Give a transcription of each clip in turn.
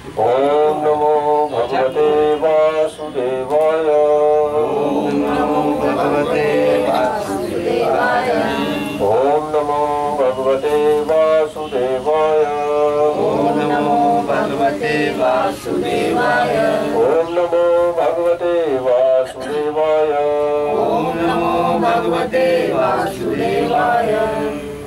ओम नमो भगवते वासुदेवाय। ओम नमो भगवते वासुदेवाय। ओम नमो भगवते वासुदेवाय। ओम नमो भगवते वासुदेवाय। ओम नमो भगवते वासुदेवाय। ओम नमो भगवते वासुदेवाय।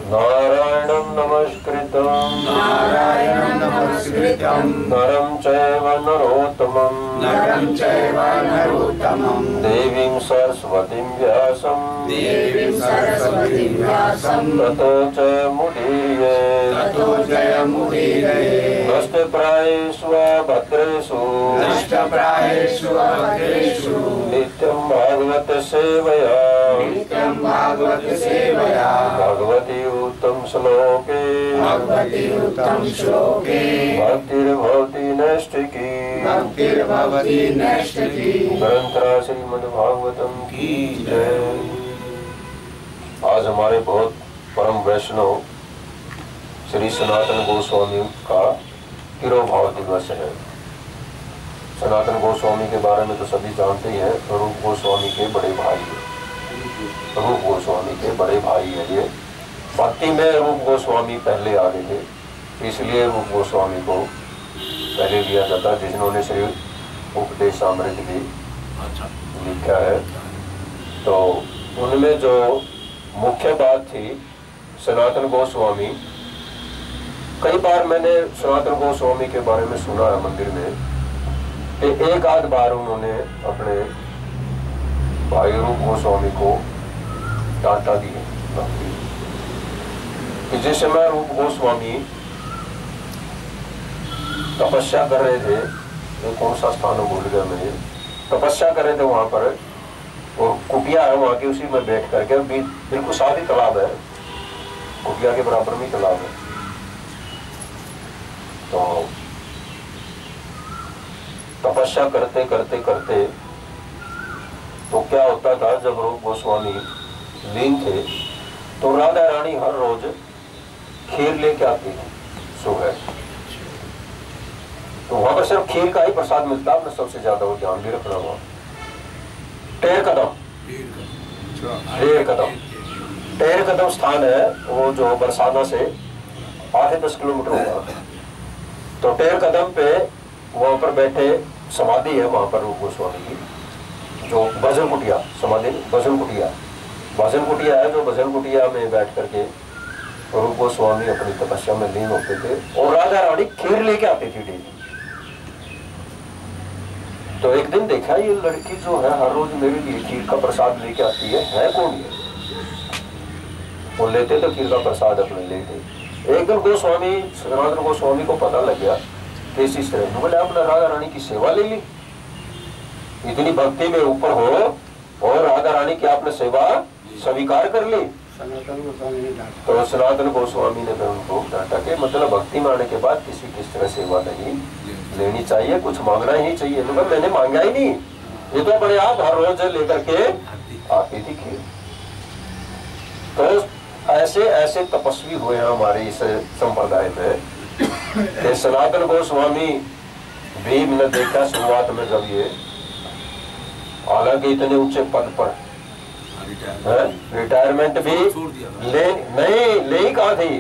नारायणं नमस्कृतं नारायणं नमस्कृतं नरं चैव नरोत्तमं नरं चैव नरोत्तमं देवीं सरस्वतीं व्यासं देवीं सरस्वतीं व्यासं ततो जयमुदीरये। ततो जयमुदीरये। नष्टप्रायेषु भद्रेषु नष्टप्रायेषु अभद्रेषु नित्यं भागवत सेवया नित्यं भागवत सेवया भगवती उत्तम श्लोके भगवति उत्तम श्लोके भक्तिर्भवति नैष्ठिकी भक्तिर्भवति नैष्ठिकी। ग्रंथराज श्रीमद्भागवतम की जय। आज हमारे बहुत परम वैष्णव श्री सनातन गोस्वामी का तिरोभाव दिवस है। सनातन गोस्वामी के बारे में तो सभी जानते ही हैं। रूप गोस्वामी के बड़े भाई हैं। रूप गोस्वामी के बड़े भाई है ये। भक्ति में रूप गोस्वामी पहले आ गए थे, इसलिए रूप गोस्वामी को पहले लिया जाता, जिन्होंने श्री उपदेशामृत भी लिखा है। तो उनमें जो मुख्य बात थी सनातन गोस्वामी, कई बार मैंने सनातन गोस्वामी के बारे में सुना है मंदिर में कि एक आध बार उन्होंने अपने भाई रूप गोस्वामी को डांटा दिए कि जिस समय रूप गोस्वामी तपस्या कर रहे थे, ये कौन सा स्थान भूल गया मैं, तपस्या कर रहे थे वहां पर, और कुटिया है वहां की, उसी में बैठ करके बिल्कुल साथ ही तालाब है, कुटिया के बराबर में तालाब है। तो तपस्या करते करते करते तो क्या होता था, जब रूप गोस्वामी लीन थे तो राधा रानी हर रोज खीर लेके आती थी सुबह। तो वहां पर सिर्फ खीर का ही प्रसाद मिलता है, अपने सबसे ज्यादा वो ध्यान भी रखना। वहां 13 कदम स्थान है वो, जो बरसाना से 8-10 किलोमीटर होगा। तो 13 कदम पे वहां पर बैठे समाधि है वहां पर रूप गोस्वामी की, जो भजन कुटिया समाधि, भजन कुटिया है, जो भजन कुटिया में बैठ करके रूप गोस्वामी अपनी तपस्या में लीन होते थे, और राधा रानी खीर लेके आती थी डेली। तो एक दिन देखा ये लड़की जो है हर रोज मेरे लिए खीर का प्रसाद लेके आती है कौन ये? वो लेते तो खीर का प्रसाद अपने लेते। एक दिन गोस्वामी सनातन गोस्वामी को पता लग गया कि इस तरह, बोले आपने राधा रानी की सेवा ले ली, इतनी भक्ति में ऊपर हो और राधा रानी की आपने सेवा स्वीकार कर ली। तो सनातन गोस्वामी ने फिर उनको डांटा कि मतलब भक्ति में आने के बाद किसी किस तरह सेवा नहीं लेनी चाहिए, कुछ मांगना ही नहीं चाहिए। मैंने मांगा ही नहीं, ये तो अपने आप हर रोज लेकर के आती थी खीर। तो ऐसे ऐसे तपस्वी हुए हैं हमारे इस संप्रदाय में कि सनातन गोस्वामी भी मैंने देखा शुरुआत में, जब ये हालांकि इतने ऊंचे पद पर रिटायरमेंट भी ले ही कहा थी।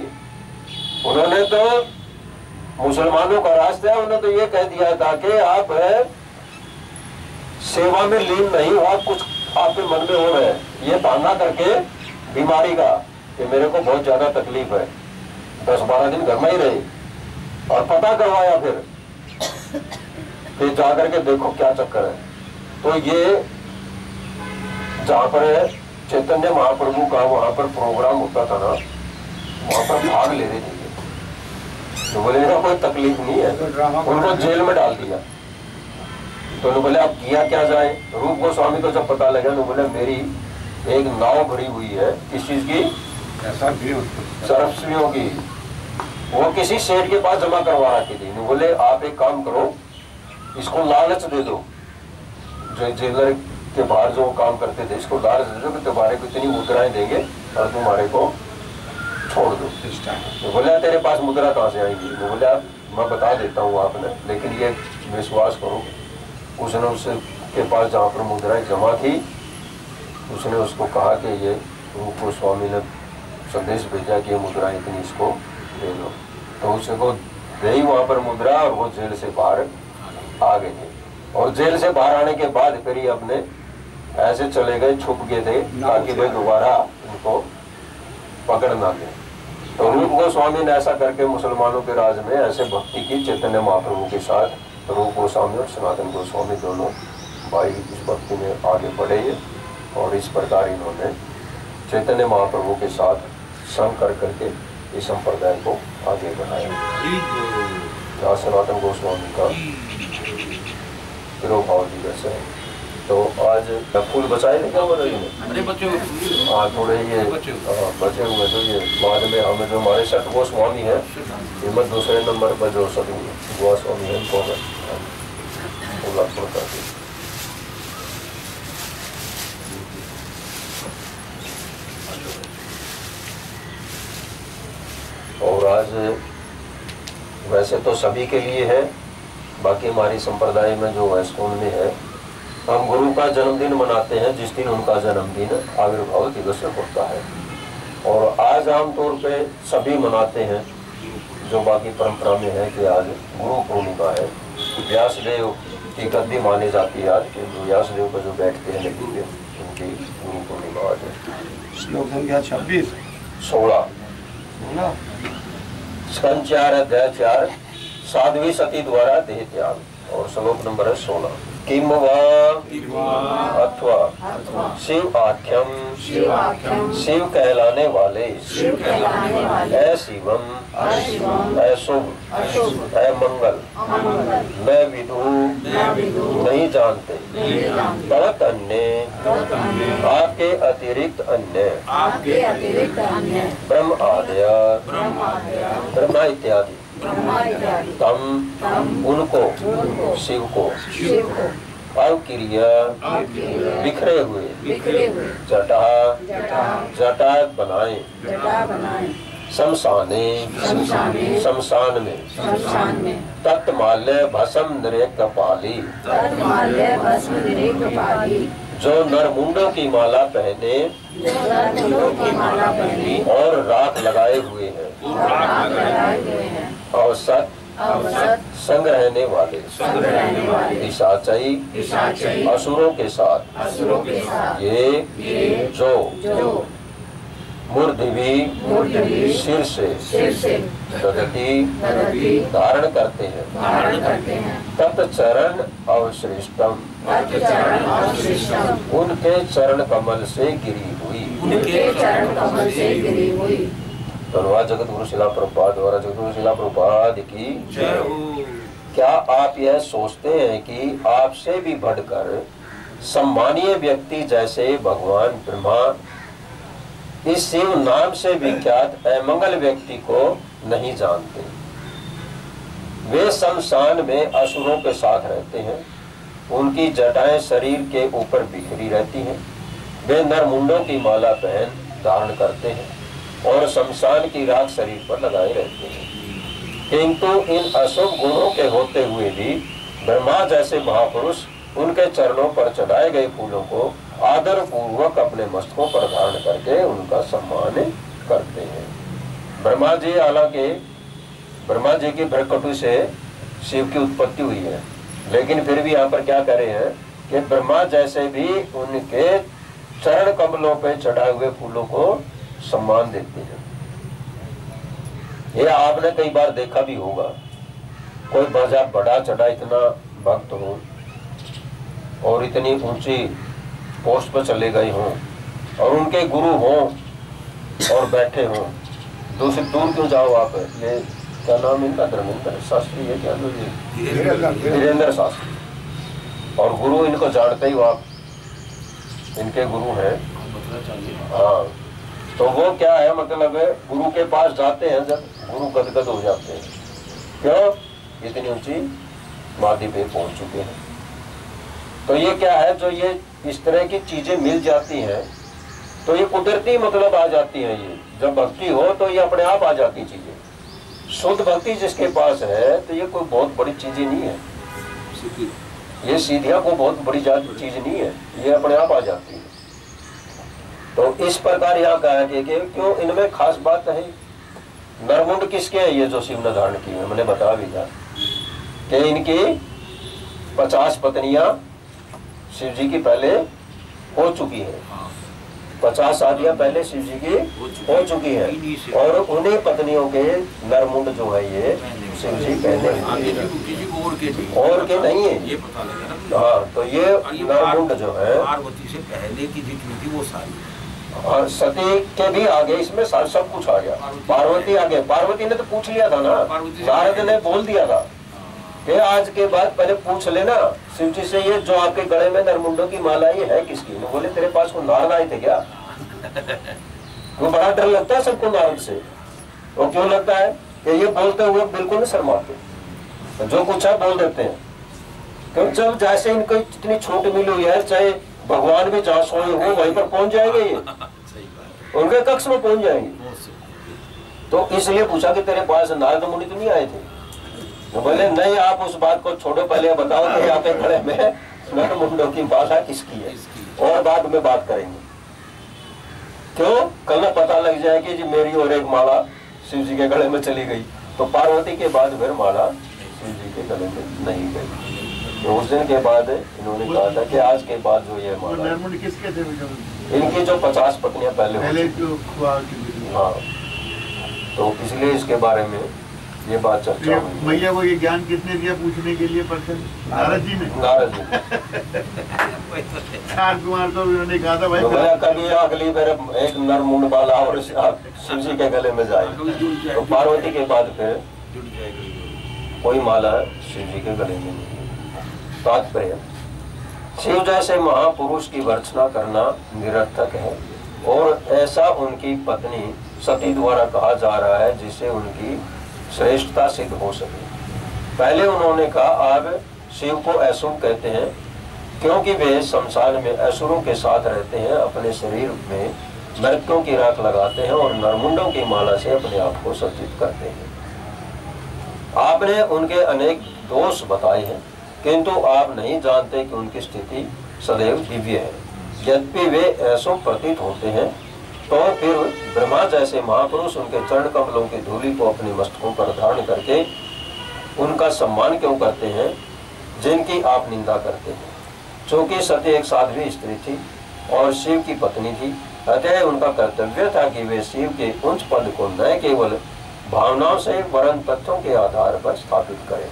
उन्होंने तो मुसलमानों का रास्ता है, उन्होंने तो ये कह दिया था कि आप सेवा में लीन नहीं हो, आप कुछ आपके मन में हो रहा है, ये बहाना करके बीमारी का कि मेरे को बहुत ज्यादा तकलीफ है, 10-12 दिन घर में ही रही और पता करवाया, फिर जाकर के देखो क्या चक्कर है। तो ये जहाँ पर चैतन्य महाप्रभु का वहां पर प्रोग्राम होता था ना, वहां पर भाग ले रहे थे। तो बोले ना कोई तकलीफ नहीं है, उनको जेल में डाल दिया। तो उन्होंने बोले अब किया क्या जाए। रूप गोस्वामी को जब पता लगा, उन्होंने बोले मेरी एक नाव भरी हुई है, किस चीज की, सरस्वियों की, वो किसी सेठ के पास जमा करवा रखी थी। बोले आप एक काम करो, इसको लालच दे दो, जो जेलर के बाहर जो काम करते थे, इसको लालच दे दो कि तुम्हारे को इतनी मुद्राएं देंगे और तुम्हारे को छोड़ दो। तो बोले तेरे पास मुद्रा कहाँ से आएगी? वो बोले आप मैं बता देता हूँ आपने, लेकिन ये विश्वास करो, उसने उसके पास जहाँ पर मुद्राएं जमा थी, उसने उसको कहा कि ये रूप गोस्वामी ने संदेश भेजा कि ये मुद्रा इतनी इसको दे दो, तो उसको गई वहाँ पर मुद्रा और वो जेल से बाहर आ गए थे। और जेल से बाहर आने के बाद फिर ये अपने ऐसे चले गए, छुप गए थे ताकि वे दोबारा उनको पकड़ ना ले। तो रूप गोस्वामी ने ऐसा करके मुसलमानों के राज में ऐसे भक्ति की चैतन्य महाप्रभु के साथ। रूप गोस्वामी और सनातन गोस्वामी दोनों भाई इस भक्ति में आगे बढ़े और इस प्रकार इन्होंने चैतन्य महाप्रभु के साथ संग कर करके इस संप्रदाय को आगे बढ़ाया। सनातन गोस्वामी का तिरुभाव जी वैसे है। तो आज फूल बचाए थे क्या हाँ थोड़े ये बचे हुए, तो ये बाद में हमें जो हमारे सठ गोस्वामी है, हिम्मत दूसरे नंबर पर जो सठ गोस्वामी है उनको फूल अर्पण करते। और आज वैसे तो सभी के लिए है, बाकी हमारी संप्रदाय में जो वैष्णव में है, हम गुरु का जन्मदिन मनाते हैं जिस दिन उनका जन्मदिन आविर्भाव दिवस होता है। और आज आमतौर पे सभी मनाते हैं, जो बाकी परंपरा में है कि आज गुरु पूर्णिमा है। व्यासदेव की गद्दी मानी जाती है आज, कि व्यासदेव को जो बैठते हैं नदी पे, उनकी गुरु पूर्णिमा आज है। श्लोक संख्या 26 16 स्कंद 4 अध्याय 4 साध्वी सती द्वारा देह त्याग। और श्लोक नंबर है 16। किम वा अथवा शिव आख्यम शिव कहलाने वाले अशिवम अशुभ अमंगल मैं विदु नहीं जानते, तवत अन्य आपके अतिरिक्त अन्य ब्रह्म आदय ब्रह्मा इत्यादि तम उनको शिव को अवक्रिया बिखरे हुए जटा बनाए शमशान में तत्माल्य भस्म नरेक कपाली जो नरमुंडों की माला पहने और राख लगाए हुए हैं और संग रहने वाले पिशाचई असुरों के साथ ये जो मूर्धवी सिर से दधति धारण करते हैं तत्चरण अवश्रेष्टम उनके चरण कमल से गिरी हुई। धन्यवाद जगत गुरु शिला प्रभुपाद द्वारा जगत गुरु शिला प्रभुपाद की क्या आप यह सोचते हैं कि आपसे भी बढ़कर सम्मानीय व्यक्ति जैसे भगवान ब्रह्मा इस शिव नाम से विख्यात अमंगल व्यक्ति को नहीं जानते? वे शमशान में असुरों के साथ रहते हैं, उनकी जटाएं शरीर के ऊपर बिखरी रहती हैं, वे नरमुंडों की माला पहन धारण करते हैं और शमशान की राख शरीर पर लगाए रहते हैं। किंतु इन अशुभ गुणों के होते हुए भी ब्रह्मा जैसे महापुरुष उनके चरणों पर चढ़ाए गए फूलों को आदर पूर्वक अपने मस्तकों पर धारण करके उनका सम्मान करते हैं। ब्रह्मा जी, हालांकि ब्रह्मा जी की भ्रकटु से शिव की उत्पत्ति हुई है, लेकिन फिर भी यहाँ पर क्या कह रहे हैं कि ब्रह्मा जैसे भी उनके चरण कमलों पर चढ़ाए हुए फूलों को सम्मान देते हैं। ये आपने कई बार देखा भी होगा, कोई बड़ा चढ़ा इतना भक्त हो और इतनी ऊंची पोस्ट पर चले गए हों और उनके गुरु हों और बैठे हों, दूसरी दूर क्यों जाओ आप? ये क्या नाम इनका? धर्मेंद्र शास्त्री है क्या? धीरेन्द्र शास्त्री। और गुरु इनको जानते ही आप, इनके गुरु हैं। हाँ, तो वो क्या है, मतलब है गुरु के पास जाते हैं जब गुरु गदगद हो जाते हैं। क्यों? इतनी ऊंची मादी पे पहुंच चुके हैं। तो ये क्या है, जो ये इस तरह की चीजें मिल जाती हैं तो ये कुदरती मतलब आ जाती है। ये जब भक्ति हो तो ये अपने आप आ जाती चीजें, शुद्ध भक्ति जिसके पास है तो ये कोई बहुत बड़ी चीज ही नहीं है, ये सीधियां को बहुत बड़ी चीज नहीं है, ये अपने आप आ जाती है। तो इस प्रकार यहाँ कहा कि क्यों इनमें खास बात है। नरमुंड किसके है ये जो शिव ने धारण की है, मैंने बता भी था कि इनकी 50 पत्नियां शिव जी की पहले हो चुकी है, 50 शादियां पहले शिव जी की हो चुकी है, और उन्हीं पत्नियों के नरमुंड जो है ये शिव जी पहले और के नहीं है ये पता लगा। हाँ, तो ये नरमुंड जो है पार्वती से पहले की जितनी थी वो सारी, और सती के भी आगे इसमें सब कुछ आ गया। पार्वती आगे, पार्वती ने तो पूछ लिया था ना, नारद ने बोल दिया था कि आज के बाद पहले पूछ लेना शिव जी से, ये जो आपके गले में नरमुंडों की माला ये है किसकी? वो बोले तेरे पास को नारद आए थे क्या? वो बड़ा डर लगता है सबको नारद से। वो क्यों लगता है कि ये बोलते हुए बिल्कुल नहीं शर्माते, जो कुछ है बोल देते हैं। क्योंकि जब जैसे इनको इतनी छूट मिली हुई है, चाहे भगवान भी जहाँ सोए हो वहीं पर पहुंच जाएंगे, ये उनके कक्ष में पहुंच जाएंगे। तो इसलिए पूछा कि तेरे पास नारद मुनि तो नहीं आए थे? तो बोले नहीं, आप उस बात को छोड़ो, पहले बताओ कि आपके गले में नरमुंडों की माला किसकी है, और बाद में बात करेंगे। क्यों? कल ना पता लग जाएगी जी मेरी और एक माला शिव जी के गले में चली गई, तो पार्वती के बाद फिर माला शिव जी के गले में नहीं गई। तो उस दिन के बाद इन्होंने कहा था कि आज के बाद जो ये माला किसके थे? इनकी जो 50 पत्नियां पहले हाँ, तो इसलिए इसके बारे में ये बात चर्चा हुई। भैया को ये ज्ञान किसने दिया पूछने के लिए? पर्सन नारद जी ने। नारद जी कुमार तो उन्होंने कहा था भाई तो कभी अगली बार एक नरमुंड वाला और शिव जी के गले में जाए, तो पार्वती के बाद फिर कोई माला शिव जी के गले में नहीं। तात्पर्य, शिव जैसे महापुरुष की वर्चना करना निरर्थक है, और ऐसा उनकी पत्नी सती द्वारा कहा जा रहा है जिससे उनकी श्रेष्ठता सिद्ध हो सके। पहले उन्होंने कहा आप शिव को असुर कहते हैं क्योंकि वे संसार में असुरों के साथ रहते हैं, अपने शरीर में मृत्यों की राख लगाते हैं और नरमुंडों की माला से अपने आप को सज्जित करते हैं। आपने उनके अनेक दोष बताए हैं, किंतु आप नहीं जानते कि उनकी स्थिति सदैव दिव्य है। यद्यपि वे ऐसो प्रतीत होते हैं, तो फिर ब्रह्मा जैसे महापुरुष उनके चरण कमलों की धूलि को अपने मस्तकों पर धारण करके उनका सम्मान क्यों करते हैं, जिनकी आप निंदा करते हैं? चूंकि सती एक साध्वी स्त्री थी और शिव की पत्नी थी, अतः उनका कर्तव्य था कि वे शिव के उच्च पद को न केवल भावनाओं से वरन तथ्यों के आधार पर स्थापित करें।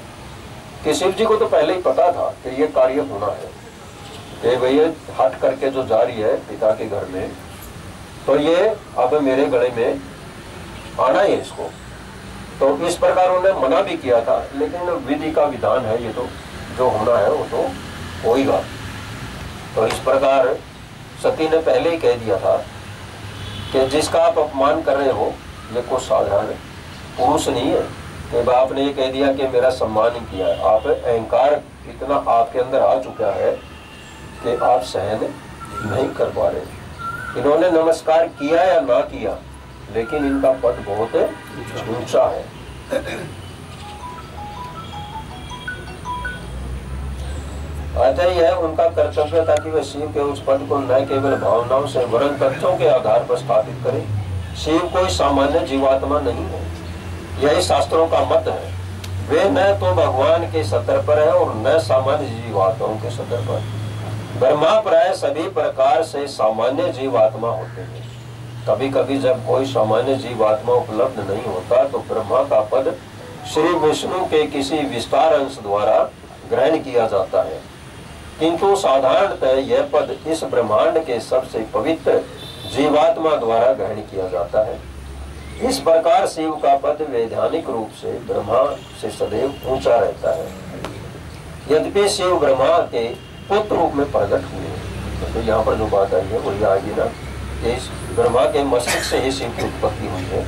कि शिव जी को तो पहले ही पता था कि ये कार्य होना है, कि भैया हट करके जो जा रही है पिता के घर में, तो ये अब मेरे गले में आना है इसको। तो इस प्रकार उन्होंने मना भी किया था, लेकिन विधि का विधान है, ये तो जो होना है वो तो होगा। तो इस प्रकार सती ने पहले ही कह दिया था कि जिसका आप अपमान कर रहे हो ये कोई साधारण पुरुष नहीं है, कि आपने ये कह दिया कि मेरा सम्मान ही किया है। आप अहंकार इतना आपके अंदर आ चुका है कि आप सहन नहीं कर पा रहे। इन्होंने नमस्कार किया या ना किया, लेकिन इनका पद बहुत ऊंचा है। अतः यह उनका कर्तव्य था कि वे शिव के उस पद को न केवल भावनाओं से वरन तथ्यों के आधार पर स्थापित करें। शिव कोई सामान्य जीवात्मा नहीं है, यही शास्त्रों का मत है। वे न तो भगवान के सतर पर है और न सामान्य जीवात्माओं के सतर पर। ब्रह्मा प्राय सभी प्रकार से सामान्य जीवात्मा होते हैं। कभी कभी जब कोई सामान्य जीवात्मा उपलब्ध नहीं होता तो ब्रह्मा का पद श्री विष्णु के किसी विस्तार अंश द्वारा ग्रहण किया जाता है, किंतु साधारणतः यह पद इस ब्रह्मांड के सबसे पवित्र जीवात्मा द्वारा ग्रहण किया जाता है। इस प्रकार शिव का पद वैधानिक रूप से ब्रह्मा से सदैव ऊंचा रहता है। यद्यपि शिव ब्रह्मा के पुत्र रूप में प्रकट हुए, तो यहाँ पर जो बात आई है वही आएगी ना, इस ब्रह्मा के मस्तिष्क से ही शिव की उत्पत्ति हुई है।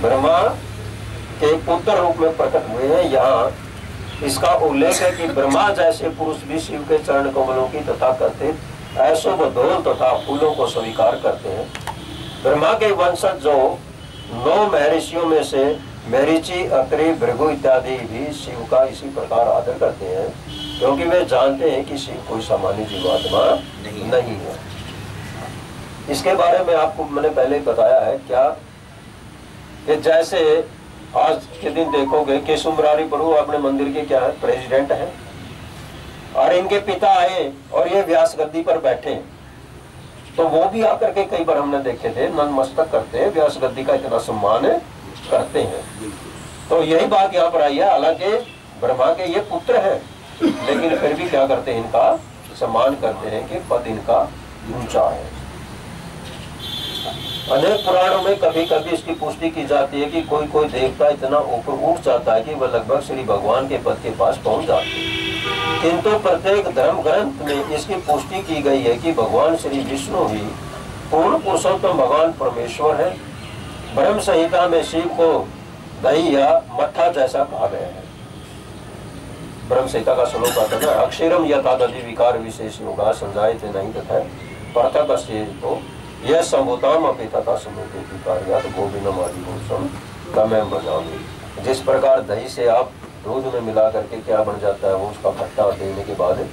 ब्रह्मा के पुत्र रूप में प्रकट हुए हैं। यहाँ इसका उल्लेख है कि ब्रह्मा जैसे पुरुष भी शिव के चरण कमलों की तथा कथित ऐसो बदौल तथा फूलों को स्वीकार करते हैं। ब्रह्मा के वंशज जो 9 महर्षियों में से मरीचि, अत्रि, भृगु इत्यादि भी शिव का इसी प्रकार आदर करते हैं, क्योंकि वे जानते हैं कि शिव कोई सामान्य जीवात्मा नहीं है। इसके बारे में आपको मैंने पहले बताया है क्या कि जैसे आज के दिन देखोगे कि सुमरारी प्रभु अपने मंदिर के क्या है, प्रेसिडेंट है, और इनके पिता आए और ये व्यास गद्दी पर बैठे, तो वो भी आकर के कई बार हमने देखे थे नतमस्तक करते हैं, व्यास गद्दी का इतना सम्मान करते हैं। तो यही बात यहाँ पर आई है, हालांकि ब्रह्मा के ये पुत्र हैं, लेकिन फिर भी क्या करते हैं, इनका सम्मान करते हैं कि पद इनका ऊंचा है। अनेक पुराणों में कभी कभी इसकी पुष्टि की जाती है कि कोई कोई देवता इतना ऊपर उठ जाता है कि वह लगभग श्री भगवान के पद के पास पहुंच जाते हैं, किंतु प्रत्येक धर्म ग्रंथ में इसकी पुष्टि की गई है कि भगवान श्री विष्णु ही पूर्ण पुरुषोत्तम भगवान परमेश्वर है। ब्रह्म संहिता में शिव को दही या मट्ठा जैसा कहा गया है। ब्रह्म संहिता का श्लोक आता है, अक्षरम यथा दधि विकार विशेष योगा संजायते नहीं तथा पृथक तो यह संभूताम अपि तथा समूह विकार गोविंदम आदि पुरुषम तमें बजाऊंगी। जिस प्रकार दही से आप दूध में मिला करके क्या बन जाता है, वो उसका खट्टा देने के बाद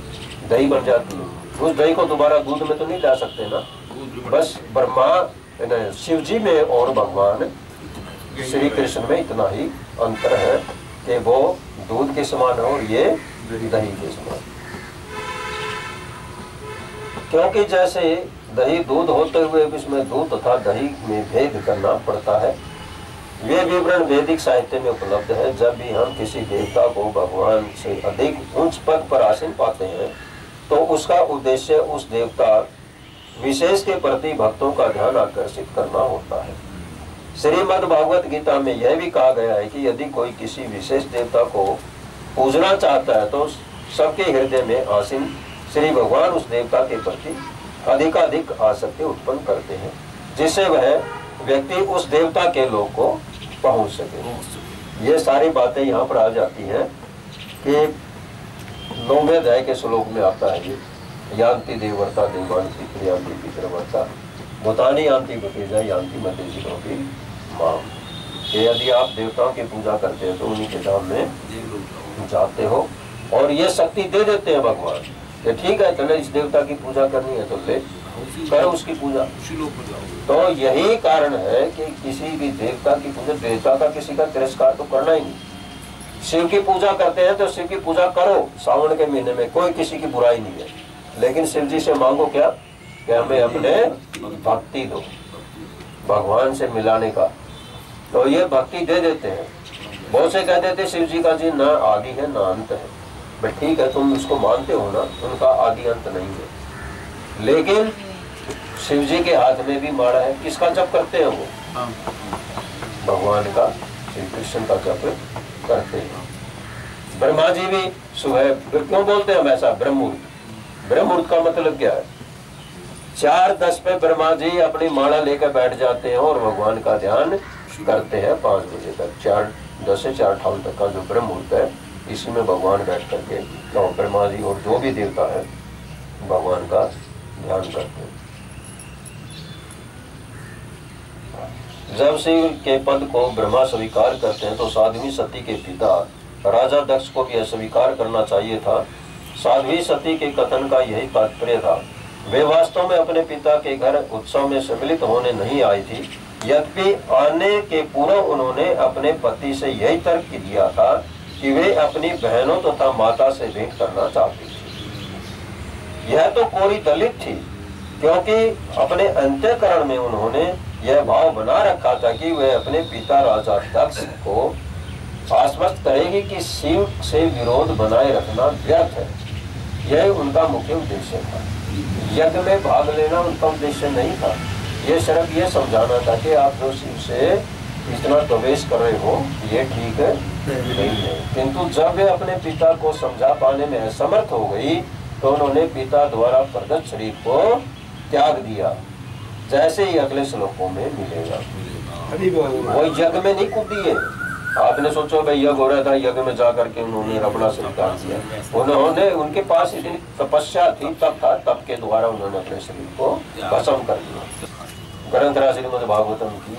दही बन जाती है, उस दही को दोबारा दूध में तो नहीं ला सकते ना। बस ब्रह्मा शिव जी में और भगवान श्री कृष्ण में इतना ही अंतर है कि वो दूध के समान है और ये दही के समान। क्योंकि जैसे दही दूध होते हुए इसमें दूध तथा दही में भेद करना पड़ता है, वे विवरण वैदिक साहित्य में उपलब्ध है। जब भी हम किसी देवता को भगवान से अधिक उच्च पद पर आसीन पाते हैं तो उसका उद्देश्य उस देवता विशेष के प्रति भक्तों का ध्यान आकर्षित करना होता है। श्रीमद् भागवत गीता में यह भी कहा गया है कि यदि कोई किसी विशेष देवता को पूजना चाहता है तो सबके हृदय में आसीन श्री भगवान उस देवता के प्रति अधिकाधिक आसक्ति उत्पन्न करते हैं, जिससे वह व्यक्ति उस देवता के लोक को पहुंच सके। ये सारी बातें यहाँ पर आ जाती हैं कि 9वें अध्याय के श्लोक में आता है ये यान्ति देववर्ता देवान्ति प्रियांति पितृवर्ता भूतानि यान्ति भतीजा यान्ति मतेजी की माम। यदि आप देवताओं की पूजा करते हैं तो उन्हीं के धाम में जाते हो, और ये शक्ति दे देते हैं भगवान कि ठीक है चले इस देवता की पूजा करनी है तो ले करो उसकी पूजा। तो यही कारण है कि किसी भी देवता की पूजा, देवता का किसी का तिरस्कार तो करना ही नहीं। शिव की पूजा करते हैं तो शिव की पूजा करो, सावन के महीने में कोई किसी की बुराई नहीं है, लेकिन शिव जी से मांगो क्या कि हमें अपने भक्ति दो, भगवान से मिलाने का। तो ये भक्ति दे देते हैं। बहुत से कह देते शिव जी का जी ना आदि है ना अंत है। बट ठीक है, तुम उसको मानते हो ना, उनका आदि अंत नहीं है, लेकिन शिव जी के हाथ में भी माला है। किसका जप करते हैं वो? भगवान का, श्री कृष्ण का जप करते हैं। ब्रह्मा जी भी सुबह, क्यों बोलते हैं हम ऐसा ब्रह्ममुहूर्त? ब्रह्ममुहूर्त का मतलब क्या है? 4:10 पे ब्रह्मा जी अपनी माला लेकर बैठ जाते हैं और भगवान का ध्यान करते हैं 5 बजे तक। 4:10 से 4:58 तक का जो ब्रह्ममुहूर्त है, इसी में भगवान बैठ करके ब्रह्मा जी और जो भी देवता है भगवान का ध्यान करते हैं। जब शिव के पद को ब्रह्मा स्वीकार करते हैं तो साध्वी सती के पिता राजा दक्ष को भी यह स्वीकार करना चाहिए था। साध्वी सती के कथन का यही तात्पर्य था। वे वास्तव में अपने पिता के घर उत्सव में सम्मिलित होने नहीं आई थी, यद्यपि आने के पूर्व उन्होंने अपने पति से यही तर्क दिया था कि वे अपनी बहनों तथा माता से भेंट करना चाहती थी। यह तो कोरी दलित थी, क्योंकि अपने अंतःकरण में उन्होंने यह भाव बना रखा था कि वे अपने पिता राजा दक्ष को आश्वस्त करेगी कि शिव से विरोध बनाए रखना व्यर्थ है। यह उनका मुख्य उद्देश्य था। यज्ञ में भाग लेना उनका उद्देश्य नहीं था। ये सिर्फ ये समझाना था कि आप जो शिव से इतना प्रवेश कर रहे हो ये ठीक है नहीं है। किंतु जब वे अपने पिता को समझा पाने में असमर्थ हो गई तो उन्होंने पिता द्वारा प्रदत्त शरीर को त्याग दिया, जैसे ही अगले श्लोकों में मिलेगा। वो यज्ञ में नहीं कूदी है। आपने सोचो भाई यज्ञ हो रहा था, यज्ञ में जाकर के उन्होंने अपना स्वीकार किया। उन्होंने, उनके पास इतनी तपस्या थी, तब था, तब के द्वारा उन्होंने अपने शरीर को भस्म कर दिया। ग्रंथ श्रीमद् भागवतम की